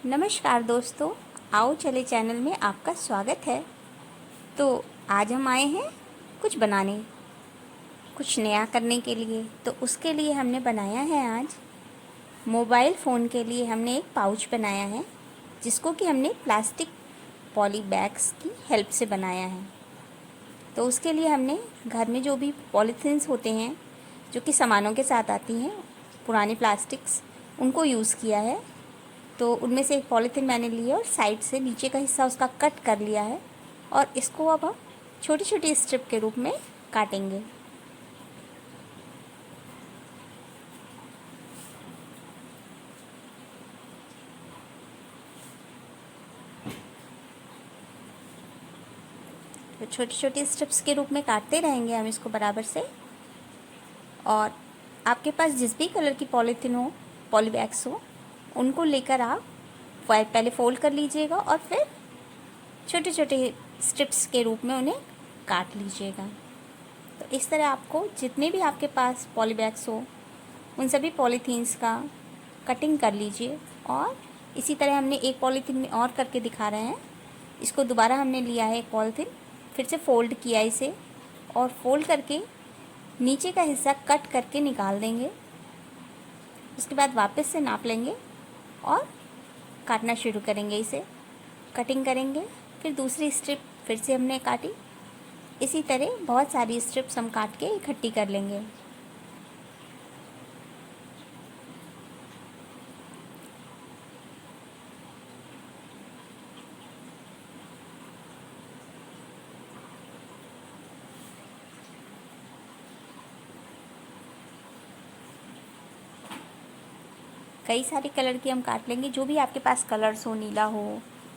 नमस्कार दोस्तों, आओ चले चैनल में आपका स्वागत है। तो आज हम आए हैं कुछ बनाने, कुछ नया करने के लिए। तो उसके लिए हमने बनाया है आज मोबाइल फ़ोन के लिए हमने एक पाउच बनाया है, जिसको कि हमने प्लास्टिक पॉली बैग्स की हेल्प से बनाया है। तो उसके लिए हमने घर में जो भी पॉलीथीन्स होते हैं, जो कि सामानों के साथ आती हैं, पुरानी प्लास्टिक्स, उनको यूज़ किया है। तो उनमें से एक पॉलीथीन मैंने ली है और साइड से नीचे का हिस्सा उसका कट कर लिया है, और इसको अब हम छोटी छोटी स्ट्रिप के रूप में काटेंगे। तो छोटी छोटी स्ट्रिप्स के रूप में काटते रहेंगे हम इसको बराबर से। और आपके पास जिस भी कलर की पॉलीथीन हो, पॉली बैग्स हो, उनको लेकर आप पहले फोल्ड कर लीजिएगा और फिर छोटे छोटे स्ट्रिप्स के रूप में उन्हें काट लीजिएगा। तो इस तरह आपको जितने भी आपके पास पॉली बैग्स हो, उन सभी पॉलीथीन्स का कटिंग कर लीजिए। और इसी तरह हमने एक पॉलीथीन में और करके दिखा रहे हैं। इसको दोबारा हमने लिया है एक पॉलीथीन, फिर से फ़ोल्ड किया इसे, और फ़ोल्ड करके नीचे का हिस्सा कट करके निकाल देंगे। उसके बाद वापस से नाप लेंगे और काटना शुरू करेंगे, इसे कटिंग करेंगे। फिर दूसरी स्ट्रिप फिर से हमने काटी। इसी तरह बहुत सारी स्ट्रिप्स हम काट के इकट्ठी कर लेंगे। कई सारे कलर की हम काट लेंगे। जो भी आपके पास कलर्स हो, नीला हो,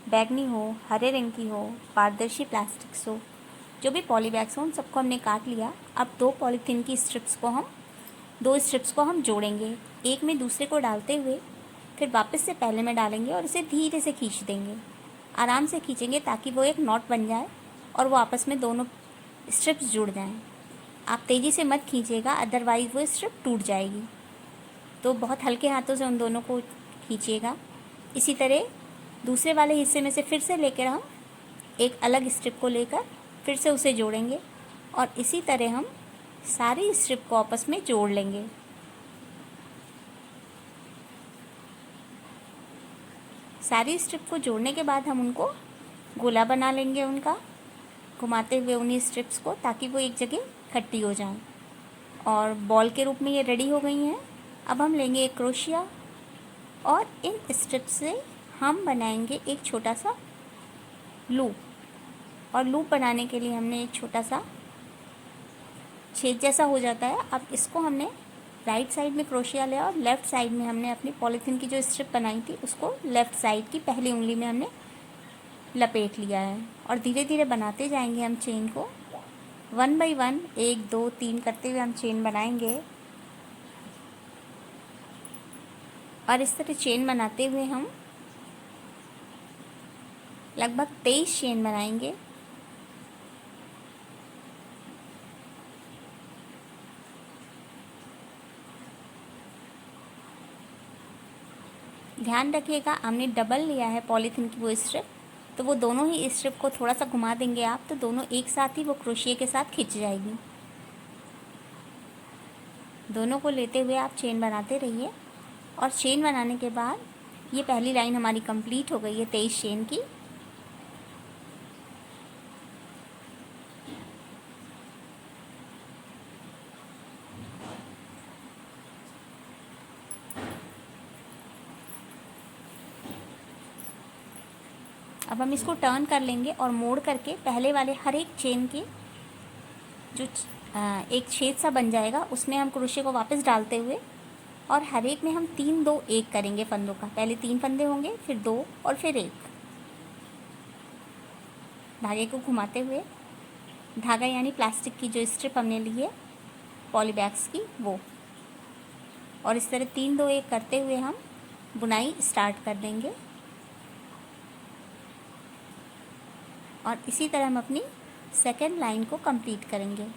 बैगनी हो, हरे रंग की हो, पारदर्शी प्लास्टिक्स हो, जो भी पॉली बैग्स हो, उन सबको हमने काट लिया। अब दो पॉलीथीन की स्ट्रिप्स को हम जोड़ेंगे, एक में दूसरे को डालते हुए फिर वापस से पहले में डालेंगे और इसे धीरे से खींच देंगे। आराम से खींचेंगे ताकि वो एक नॉट बन जाए और वो आपस में दोनों स्ट्रिप्स जुड़ जाएं। आप तेज़ी से मत खींचिएगा, अदरवाइज़ वो स्ट्रिप टूट जाएगी। तो बहुत हल्के हाथों से उन दोनों को खींचिएगा। इसी तरह दूसरे वाले हिस्से में से फिर से लेकर हम एक अलग स्ट्रिप को लेकर फिर से उसे जोड़ेंगे, और इसी तरह हम सारी स्ट्रिप को आपस में जोड़ लेंगे। सारी स्ट्रिप को जोड़ने के बाद हम उनको गोला बना लेंगे, उनका घुमाते हुए उन्हीं स्ट्रिप्स को, ताकि वो एक जगह इकट्ठी हो जाएं। और बॉल के रूप में ये रेडी हो गई हैं। अब हम लेंगे एक क्रोशिया और इन स्ट्रिप्स से हम बनाएंगे एक छोटा सा लूप। और लूप बनाने के लिए हमने एक छोटा सा छेद जैसा हो जाता है। अब इसको हमने राइट साइड में क्रोशिया लिया और लेफ़्ट साइड में हमने अपनी पॉलीथीन की जो स्ट्रिप बनाई थी उसको लेफ़्ट साइड की पहली उंगली में हमने लपेट लिया है। और धीरे धीरे बनाते जाएंगे हम चेन को, 1 बाय 1, 1 2 3 करते हुए हम चेन बनाएंगे। और इस तरह चेन बनाते हुए हम लगभग 23 चेन बनाएंगे। ध्यान रखिएगा, हमने डबल लिया है पॉलीथीन की वो स्ट्रिप, तो वो दोनों ही स्ट्रिप को थोड़ा सा घुमा देंगे आप, तो दोनों एक साथ ही वो क्रोशिया के साथ खिंच जाएगी। दोनों को लेते हुए आप चेन बनाते रहिए। और चेन बनाने के बाद ये पहली लाइन हमारी कंप्लीट हो गई है 23 चेन की। अब हम इसको टर्न कर लेंगे और मोड़ करके पहले वाले हर एक चेन के जो एक छेद सा बन जाएगा, उसमें हम क्रोशिया को वापस डालते हुए, और हर एक में हम 3 2 1 करेंगे फंदों का। पहले 3 फंदे होंगे, फिर 2 और फिर 1। धागे को घुमाते हुए, धागा यानी प्लास्टिक की जो स्ट्रिप हमने ली है पॉली बैग्स की, वो, और इस तरह 3 2 1 करते हुए हम बुनाई स्टार्ट कर देंगे। और इसी तरह हम अपनी सेकेंड लाइन को कंप्लीट करेंगे।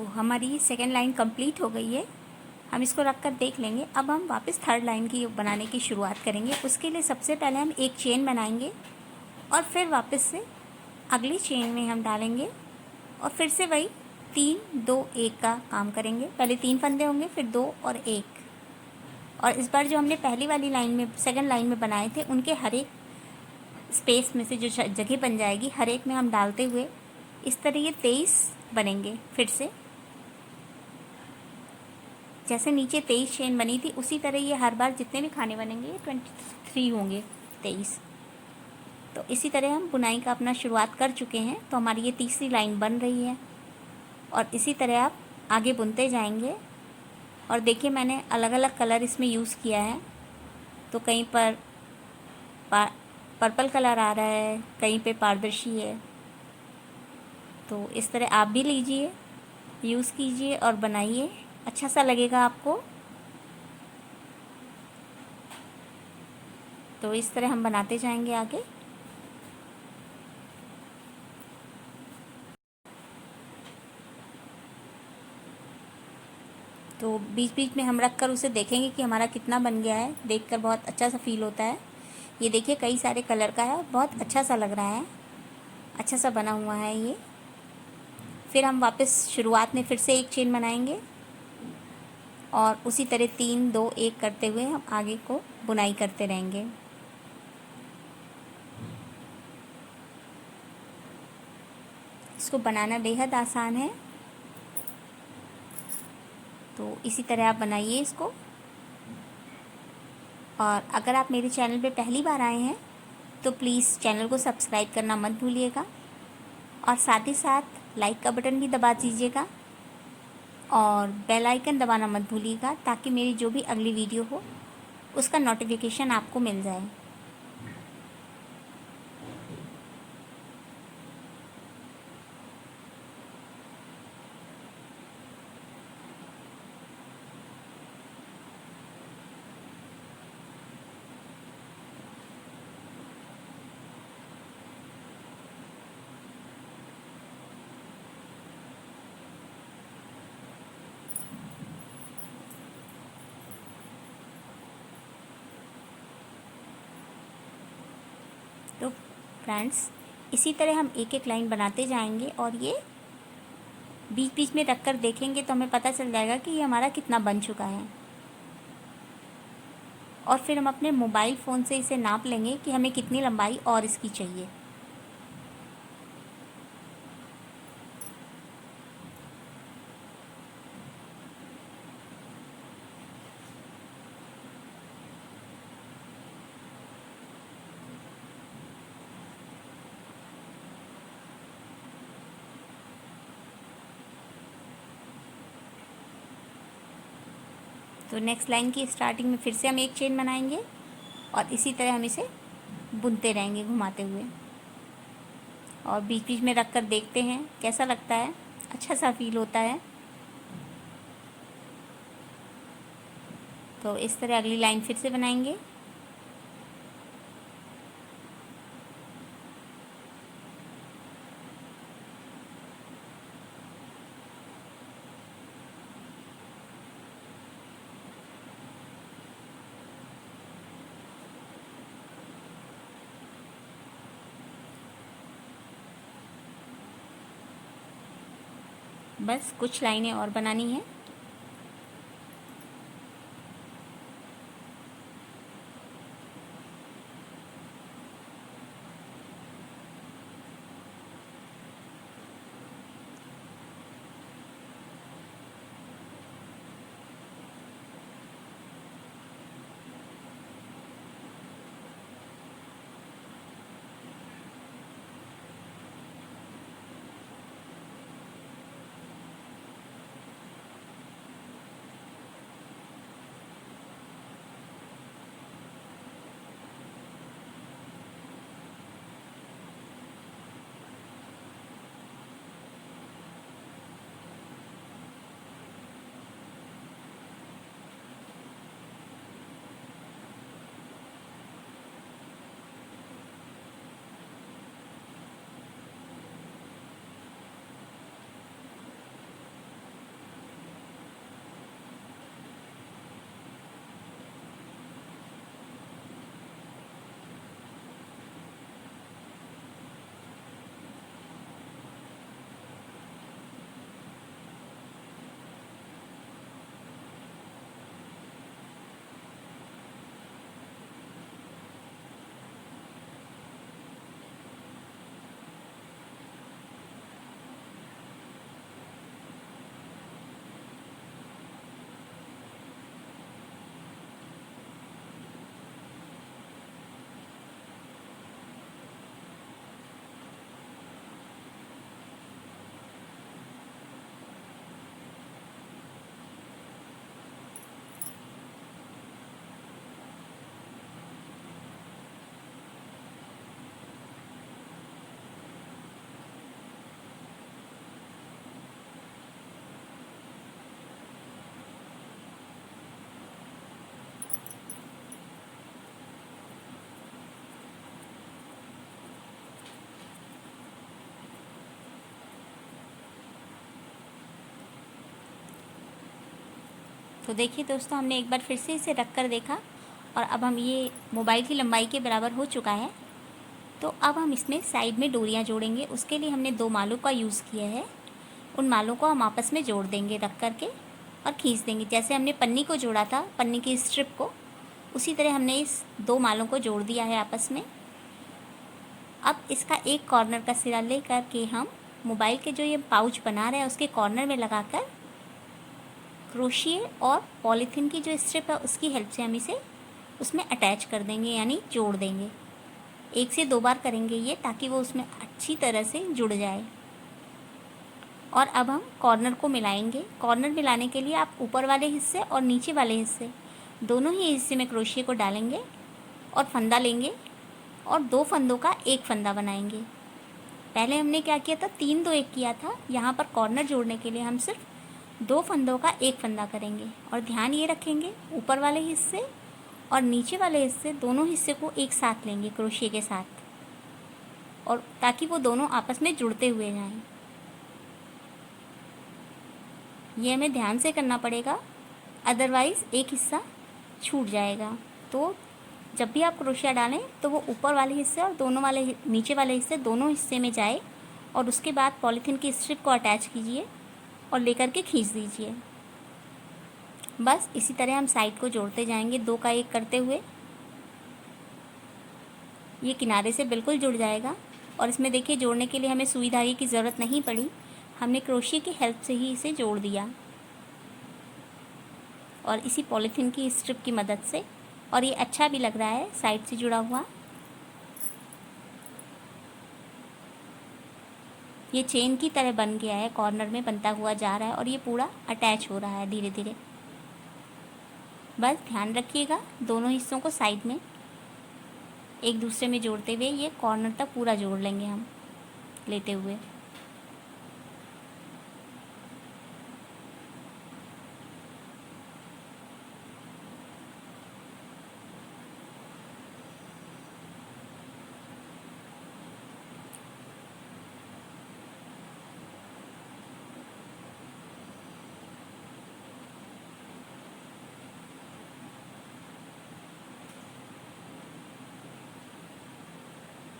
हमारी सेकेंड लाइन कंप्लीट हो गई है। हम इसको रख कर देख लेंगे। अब हम वापस थर्ड लाइन की बनाने की शुरुआत करेंगे। उसके लिए सबसे पहले हम एक चेन बनाएंगे और फिर वापस से अगली चेन में हम डालेंगे और फिर से वही 3 2 1 का काम करेंगे। पहले 3 फंदे होंगे, फिर 2 और 1। और इस बार जो हमने पहली वाली लाइन में सेकंड लाइन में बनाए थे, उनके हर एक स्पेस में से जो जगह बन जाएगी, हर एक में हम डालते हुए इस तरह ये 23 बनेंगे। फिर से जैसे नीचे 23 चेन बनी थी, उसी तरह ये हर बार जितने भी खाने बनेंगे ये 23 होंगे, 23। तो इसी तरह हम बुनाई का अपना शुरुआत कर चुके हैं। तो हमारी ये तीसरी लाइन बन रही है और इसी तरह आप आगे बुनते जाएंगे। और देखिए मैंने अलग अलग कलर इसमें यूज़ किया है। तो कहीं पर पर्पल कलर आ रहा है, कहीं पे पारदर्शी है। तो इस तरह आप भी लीजिए, यूज़ कीजिए और बनाइए, अच्छा सा लगेगा आपको। तो इस तरह हम बनाते जाएंगे आगे। तो बीच बीच में हम रख कर उसे देखेंगे कि हमारा कितना बन गया है। देखकर बहुत अच्छा सा फील होता है। ये देखिए कई सारे कलर का है, बहुत अच्छा सा लग रहा है, अच्छा सा बना हुआ है ये। फिर हम वापस शुरुआत में फिर से एक चेन बनाएंगे और उसी तरह 3 2 1 करते हुए हम आगे को बुनाई करते रहेंगे। इसको बनाना बेहद आसान है। तो इसी तरह आप बनाइए इसको। और अगर आप मेरे चैनल पे पहली बार आए हैं तो प्लीज़ चैनल को सब्सक्राइब करना मत भूलिएगा और साथ ही साथ लाइक का बटन भी दबा दीजिएगा और बेल आइकन दबाना मत भूलिएगा, ताकि मेरी जो भी अगली वीडियो हो उसका नोटिफिकेशन आपको मिल जाए। तो फ्रेंड्स, इसी तरह हम एक एक लाइन बनाते जाएंगे और ये बीच बीच में रख कर देखेंगे तो हमें पता चल जाएगा कि ये हमारा कितना बन चुका है। और फिर हम अपने मोबाइल फ़ोन से इसे नाप लेंगे कि हमें कितनी लंबाई और इसकी चाहिए। तो नेक्स्ट लाइन की स्टार्टिंग में फिर से हम एक चेन बनाएंगे और इसी तरह हम इसे बुनते रहेंगे घुमाते हुए। और बीच बीच में रख कर देखते हैं कैसा लगता है, अच्छा सा फील होता है। तो इस तरह अगली लाइन फिर से बनाएंगे। बस कुछ लाइनें और बनानी हैं। तो देखिए दोस्तों, हमने एक बार फिर से इसे रख कर देखा और अब हम ये मोबाइल की लंबाई के बराबर हो चुका है। तो अब हम इसमें साइड में डोरियाँ जोड़ेंगे। उसके लिए हमने 2 मालों का यूज़ किया है। उन मालों को हम आपस में जोड़ देंगे रख कर के और खींच देंगे। जैसे हमने पन्नी को जोड़ा था, पन्नी की स्ट्रिप को, उसी तरह हमने इस 2 मालों को जोड़ दिया है आपस में। अब इसका एक कॉर्नर का सिरा ले कर के हम मोबाइल के जो ये पाउच बना रहे हैं उसके कॉर्नर में लगाकर क्रोशिए और पॉलीथीन की जो स्ट्रिप है उसकी हेल्प से हम इसे उसमें अटैच कर देंगे, यानी जोड़ देंगे। 1 से 2 बार करेंगे ये, ताकि वो उसमें अच्छी तरह से जुड़ जाए। और अब हम कॉर्नर को मिलाएंगे। कॉर्नर मिलाने के लिए आप ऊपर वाले हिस्से और नीचे वाले हिस्से दोनों ही हिस्से में क्रोशिए को डालेंगे और फंदा लेंगे और 2 फंदों का एक फंदा बनाएंगे। पहले हमने क्या किया था, 3 2 1 किया था। यहाँ पर कॉर्नर जोड़ने के लिए हम सिर्फ 2 फंदों का एक फंदा करेंगे। और ध्यान ये रखेंगे, ऊपर वाले हिस्से और नीचे वाले हिस्से दोनों हिस्से को एक साथ लेंगे क्रोशिए के साथ, और ताकि वो दोनों आपस में जुड़ते हुए जाएं। ये हमें ध्यान से करना पड़ेगा, अदरवाइज़ एक हिस्सा छूट जाएगा। तो जब भी आप क्रोशिया डालें तो वो ऊपर वाले हिस्से और नीचे वाले हिस्से दोनों हिस्से में जाए, और उसके बाद पॉलीथीन की स्ट्रिप को अटैच कीजिए और लेकर के खींच दीजिए। बस इसी तरह हम साइड को जोड़ते जाएंगे 2 का 1 करते हुए। ये किनारे से बिल्कुल जुड़ जाएगा। और इसमें देखिए, जोड़ने के लिए हमें सुई धागे की ज़रूरत नहीं पड़ी, हमने क्रोशिए की हेल्प से ही इसे जोड़ दिया, और इसी पॉलीथीन की स्ट्रिप की मदद से। और ये अच्छा भी लग रहा है साइड से जुड़ा हुआ। ये चेन की तरह बन गया है, कॉर्नर में बनता हुआ जा रहा है और ये पूरा अटैच हो रहा है धीरे धीरे। बस ध्यान रखिएगा, दोनों हिस्सों को साइड में एक दूसरे में जोड़ते हुए ये कॉर्नर तक पूरा जोड़ लेंगे हम लेते हुए।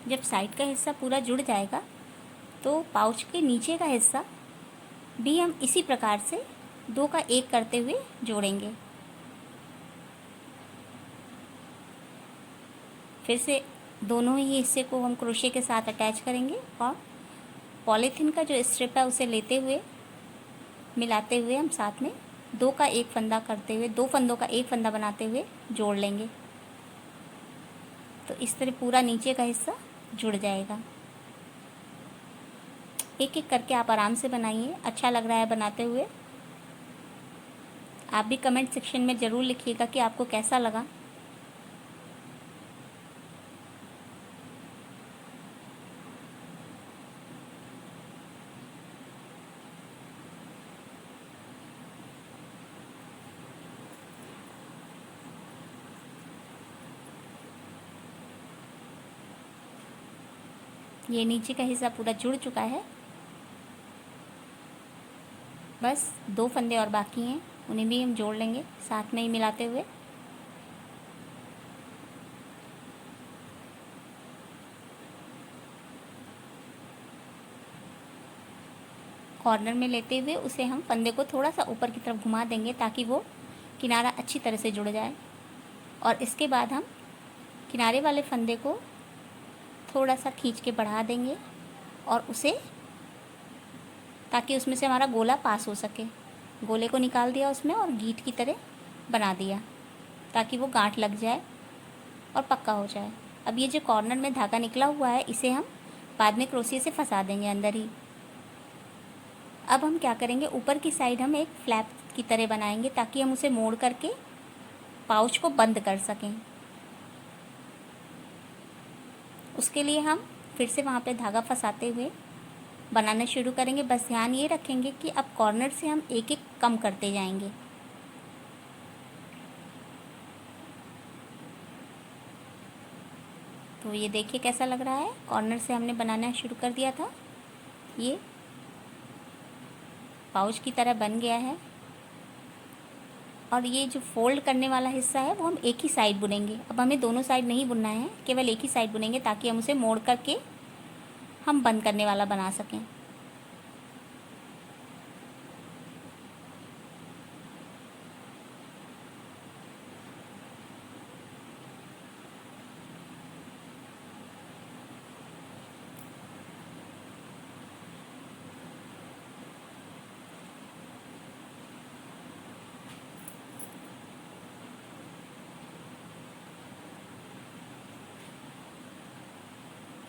जब साइड का हिस्सा पूरा जुड़ जाएगा तो पाउच के नीचे का हिस्सा भी हम इसी प्रकार से 2 का 1 करते हुए जोड़ेंगे। फिर से दोनों ही हिस्से को हम क्रोशिए के साथ अटैच करेंगे और पॉलीथीन का जो स्ट्रिप है उसे लेते हुए मिलाते हुए हम साथ में 2 का 1 फंदा करते हुए 2 फंदों का एक फंदा बनाते हुए जोड़ लेंगे। तो इस तरह पूरा नीचे का हिस्सा जुड़ जाएगा। एक एक करके आप आराम से बनाइए, अच्छा लग रहा है बनाते हुए। आप भी कमेंट सेक्शन में ज़रूर लिखिएगा कि आपको कैसा लगा। ये नीचे का हिस्सा पूरा जुड़ चुका है। बस 2 फंदे और बाकी हैं, उन्हें भी हम जोड़ लेंगे साथ में ही मिलाते हुए। कॉर्नर में लेते हुए उसे हम फंदे को थोड़ा सा ऊपर की तरफ घुमा देंगे ताकि वो किनारा अच्छी तरह से जुड़ जाए। और इसके बाद हम किनारे वाले फंदे को थोड़ा सा खींच के बढ़ा देंगे और उसे, ताकि उसमें से हमारा गोला पास हो सके। गोले को निकाल दिया उसमें और गीट की तरह बना दिया ताकि वो गांठ लग जाए और पक्का हो जाए। अब ये जो कॉर्नर में धागा निकला हुआ है इसे हम बाद में क्रोशिए से फंसा देंगे अंदर ही। अब हम क्या करेंगे, ऊपर की साइड हम एक फ्लैप की तरह बनाएंगे ताकि हम उसे मोड़ करके पाउच को बंद कर सकें। उसके लिए हम फिर से वहाँ पे धागा फंसाते हुए बनाना शुरू करेंगे। बस ध्यान ये रखेंगे कि अब कॉर्नर से हम एक एक कम करते जाएंगे। तो ये देखिए कैसा लग रहा है, कॉर्नर से हमने बनाना शुरू कर दिया था, ये पाउच की तरह बन गया है। और ये जो फोल्ड करने वाला हिस्सा है वो हम एक ही साइड बुनेंगे। अब हमें दोनों साइड नहीं बुनना है, केवल एक ही साइड बुनेंगे ताकि हम उसे मोड़ करके हम बंद करने वाला बना सकें।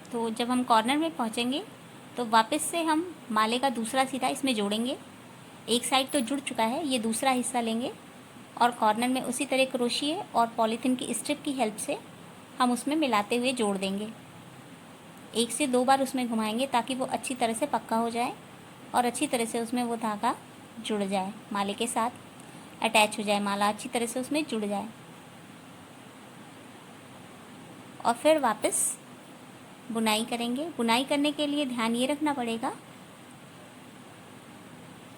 तो जब हम कॉर्नर में पहुंचेंगे तो वापस से हम माले का दूसरा सिरा इसमें जोड़ेंगे। एक साइड तो जुड़ चुका है, ये दूसरा हिस्सा लेंगे और कॉर्नर में उसी तरह क्रोशिए और पॉलीथीन की स्ट्रिप की हेल्प से हम उसमें मिलाते हुए जोड़ देंगे। 1 से 2 बार उसमें घुमाएंगे ताकि वो अच्छी तरह से पक्का हो जाए और अच्छी तरह से उसमें वो धागा जुड़ जाए, माले के साथ अटैच हो जाए, माला अच्छी तरह से उसमें जुड़ जाए। और फिर वापस बुनाई करेंगे। बुनाई करने के लिए ध्यान ये रखना पड़ेगा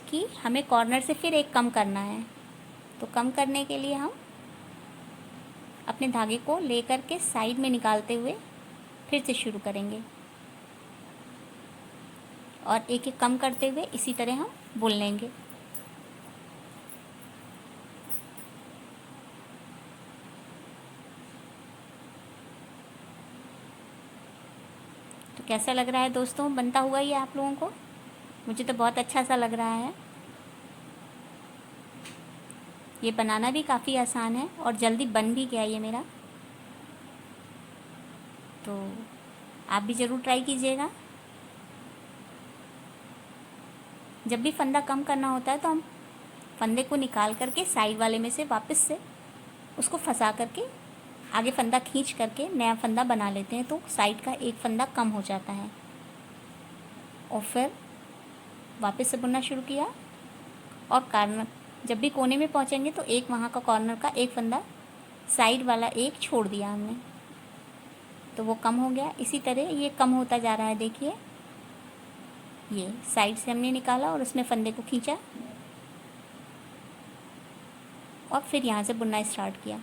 कि हमें कॉर्नर से फिर एक कम करना है। तो कम करने के लिए हम अपने धागे को लेकर के साइड में निकालते हुए फिर से शुरू करेंगे और एक एक कम करते हुए इसी तरह हम बुन लेंगे। तो कैसा लग रहा है दोस्तों, बनता हुआ ये आप लोगों को? मुझे तो बहुत अच्छा सा लग रहा है। ये बनाना भी काफ़ी आसान है और जल्दी बन भी गया ये मेरा। तो आप भी ज़रूर ट्राई कीजिएगा। जब भी फंदा कम करना होता है तो हम फंदे को निकाल करके साइड वाले में से वापस से उसको फंसा करके आगे फंदा खींच करके नया फंदा बना लेते हैं, तो साइड का एक फंदा कम हो जाता है। और फिर वापस से बुनना शुरू किया और कॉर्नर जब भी कोने में पहुंचेंगे तो एक वहाँ का कॉर्नर का एक फंदा साइड वाला एक छोड़ दिया हमने, तो वो कम हो गया। इसी तरह ये कम होता जा रहा है, देखिए ये साइड से हमने निकाला और उसमें फंदे को खींचा और फिर यहाँ से बुनना स्टार्ट किया।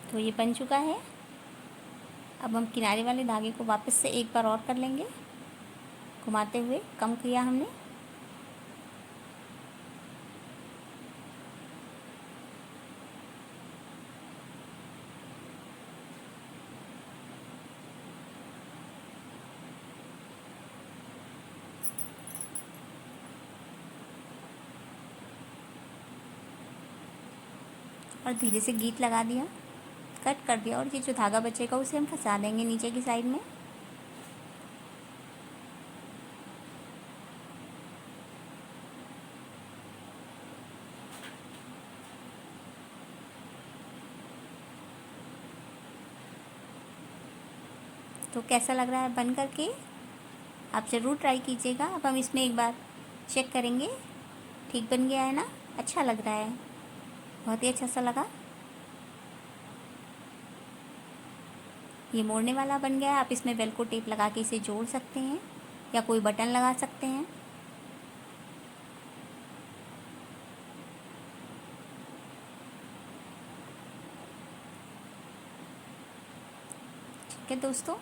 तो ये बन चुका है। अब हम किनारे वाले धागे को वापस से एक बार और कर लेंगे, घुमाते हुए कम किया हमने। और धीरे से गीट लगा दिया, कट कर दिया और ये जो धागा बचेगा उसे हम फंसा देंगे नीचे की साइड में। तो कैसा लग रहा है बन करके? आप ज़रूर ट्राई कीजिएगा। अब हम इसमें एक बार चेक करेंगे, ठीक बन गया है ना? अच्छा लग रहा है, बहुत ही अच्छा सा लगा। ये मोड़ने वाला बन गया है। आप इसमें वेल्क्रो टेप लगा के इसे जोड़ सकते हैं या कोई बटन लगा सकते हैं। ठीक है दोस्तों।